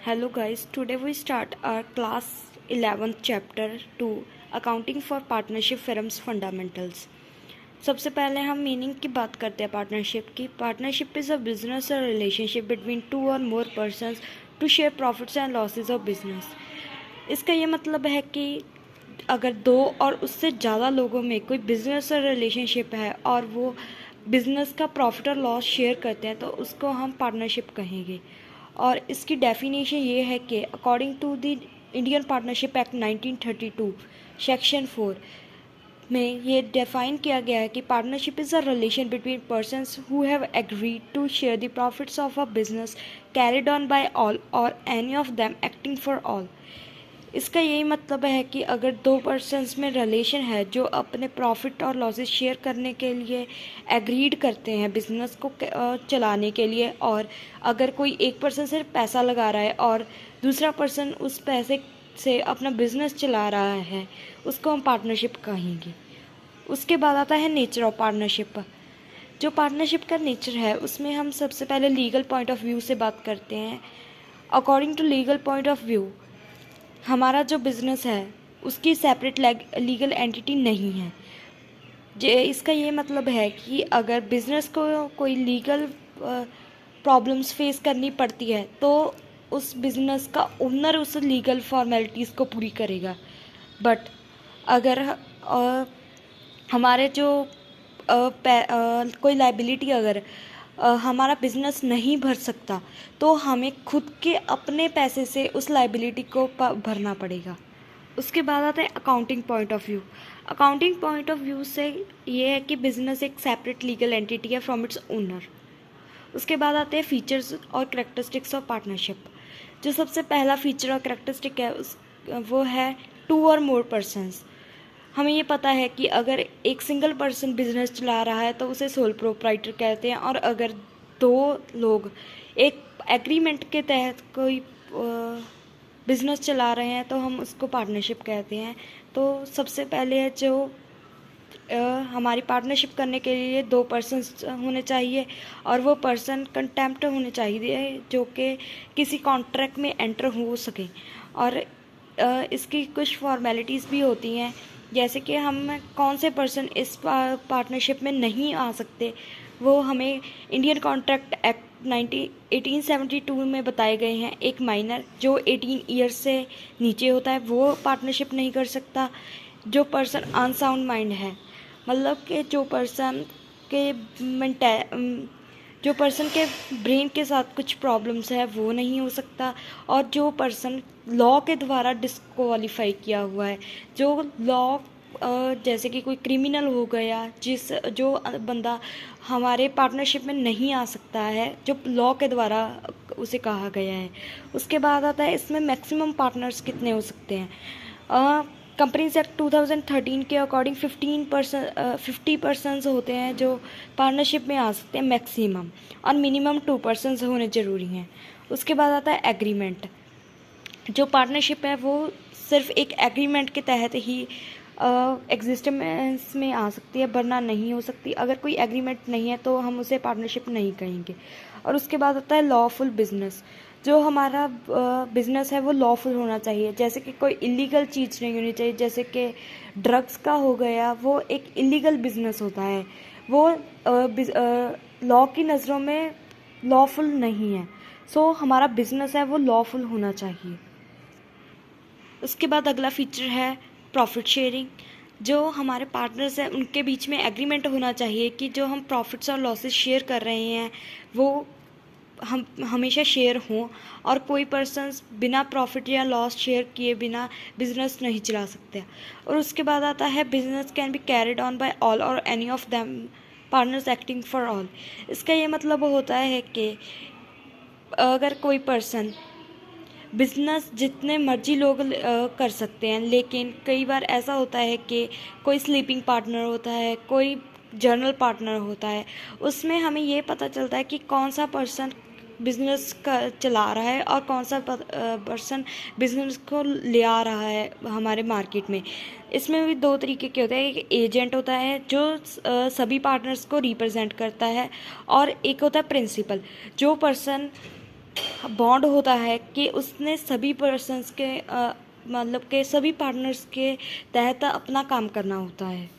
Hello guys, today we start our class 11th chapter 2 Accounting for Partnership Firms Fundamentals। सबसे पहले हम meaning की बात करते हैं पार्टनरशिप की। पार्टनरशिप इज़ अ बिजनेस और रिलेशनशिप बिटवीन टू और more persons to share profits and losses of business. इसका ये मतलब है कि अगर दो और उससे ज़्यादा लोगों में कोई बिजनेस और रिलेशनशिप है और वो बिजनेस का प्रॉफिट और लॉस शेयर करते हैं तो उसको हम पार्टनरशिप कहेंगे। और इसकी डेफिनेशन ये है कि according to the Indian partnership act 1932 section 4 में ये डिफाइन किया गया है कि partnership is a relation between persons who have agreed to share the profits of a business carried on by all और any of them acting for all. इसका यही मतलब है कि अगर दो पर्सन्स में रिलेशन है जो अपने प्रॉफिट और लॉसेस शेयर करने के लिए एग्रीड करते हैं बिजनेस को चलाने के लिए, और अगर कोई एक पर्सन सिर्फ पैसा लगा रहा है और दूसरा पर्सन उस पैसे से अपना बिजनेस चला रहा है, उसको हम पार्टनरशिप कहेंगे। उसके बाद आता है नेचर ऑफ पार्टनरशिप। जो पार्टनरशिप का नेचर है उसमें हम सबसे पहले लीगल पॉइंट ऑफ व्यू से बात करते हैं। According to legal point of view हमारा जो बिज़नेस है उसकी सेपरेट लीगल एंटिटी नहीं है। इसका ये मतलब है कि अगर बिज़नेस को कोई लीगल प्रॉब्लम्स फेस करनी पड़ती है तो उस बिज़नेस का ओनर उस लीगल फॉर्मेलिटीज़ को पूरी करेगा। बट अगर हमारे जो कोई लाइबिलिटी अगर हमारा बिजनेस नहीं भर सकता तो हमें खुद के अपने पैसे से उस लाइबिलिटी को भरना पड़ेगा। उसके बाद आता है accounting point of view. Accounting point of view से ये है कि बिजनेस एक सेपरेट लीगल एंटिटी है फ्रॉम इट्स ओनर। उसके बाद आते हैं फीचर्स और करेक्टरिस्टिक्स ऑफ पार्टनरशिप। जो सबसे पहला फीचर और करेक्टरिस्टिक है वो है टू और मोर पर्सन्स। हमें ये पता है कि अगर एक सिंगल पर्सन बिजनेस चला रहा है तो उसे सोल प्रोप्राइटर कहते हैं, और अगर दो लोग एक एग्रीमेंट के तहत कोई बिजनेस चला रहे हैं तो हम उसको पार्टनरशिप कहते हैं। तो सबसे पहले जो हमारी पार्टनरशिप करने के लिए दो पर्सन्स होने चाहिए और वो पर्सन कंटेम्प्ट होने चाहिए जो कि किसी कॉन्ट्रैक्ट में एंटर हो सके। और इसकी कुछ फॉर्मेलिटीज़ भी होती हैं, जैसे कि हम कौन से पर्सन इस पार्टनरशिप में नहीं आ सकते वो हमें इंडियन कॉन्ट्रैक्ट एक्ट 1872 में बताए गए हैं। एक माइनर जो 18 ईयर्स से नीचे होता है वो पार्टनरशिप नहीं कर सकता। जो पर्सन अनसाउंड माइंड है, मतलब कि जो पर्सन के ब्रेन के साथ कुछ प्रॉब्लम्स है वो नहीं हो सकता। और जो पर्सन लॉ के द्वारा डिस्क्वालीफाई किया हुआ है, जो लॉ जैसे कि कोई क्रिमिनल हो गया, जो बंदा हमारे पार्टनरशिप में नहीं आ सकता है, जो लॉ के द्वारा उसे कहा गया है। उसके बाद आता है इसमें मैक्सिमम पार्टनर्स कितने हो सकते हैं। कंपनीज एक्ट 2013 के अकॉर्डिंग 50 पर्सन्स होते हैं जो पार्टनरशिप में आ सकते हैं मैक्सिमम, और मिनिमम 2 पर्सन्स होने ज़रूरी हैं। उसके बाद आता है एग्रीमेंट। जो पार्टनरशिप है वो सिर्फ एक एग्रीमेंट के तहत ही एग्जिस्टेंस में आ सकती है, वरना नहीं हो सकती। अगर कोई एग्रीमेंट नहीं है तो हम उसे पार्टनरशिप नहीं कहेंगे। और उसके बाद आता है लॉफुल बिजनेस। जो हमारा बिजनेस है वो लॉफुल होना चाहिए, जैसे कि कोई इलीगल चीज़ नहीं होनी चाहिए। जैसे कि ड्रग्स का हो गया, वो एक इलीगल बिजनेस होता है, वो लॉ की नज़रों में लॉफुल नहीं है। सो हमारा बिजनेस है वो लॉफुल होना चाहिए। उसके बाद अगला फीचर है प्रॉफिट शेयरिंग। जो हमारे पार्टनर्स हैं उनके बीच में एग्रीमेंट होना चाहिए कि जो हम प्रॉफिट्स और लॉसेस शेयर कर रहे हैं वो हम हमेशा शेयर हों, और कोई पर्सन्स बिना प्रॉफिट या लॉस शेयर किए बिना बिजनेस नहीं चला सकते। और उसके बाद आता है business can be carried on by all और any of them partners acting for all. इसका ये मतलब होता है कि अगर कोई पर्सन बिजनेस जितने मर्जी लोग कर सकते हैं, लेकिन कई बार ऐसा होता है कि कोई स्लीपिंग पार्टनर होता है, कोई जर्नल पार्टनर होता है, उसमें हमें ये पता चलता है कि कौन सा पर्सन बिजनेस का चला रहा है और कौन सा पर्सन बिजनेस को ले आ रहा है हमारे मार्केट में। इसमें भी दो तरीके के होते हैं। एक एजेंट होता है जो सभी पार्टनर्स को रिप्रेजेंट करता है, और एक होता है प्रिंसिपल, जो पर्सन बॉन्ड होता है कि उसने सभी पर्सन्स के मतलब के सभी पार्टनर्स के तहत अपना काम करना होता है।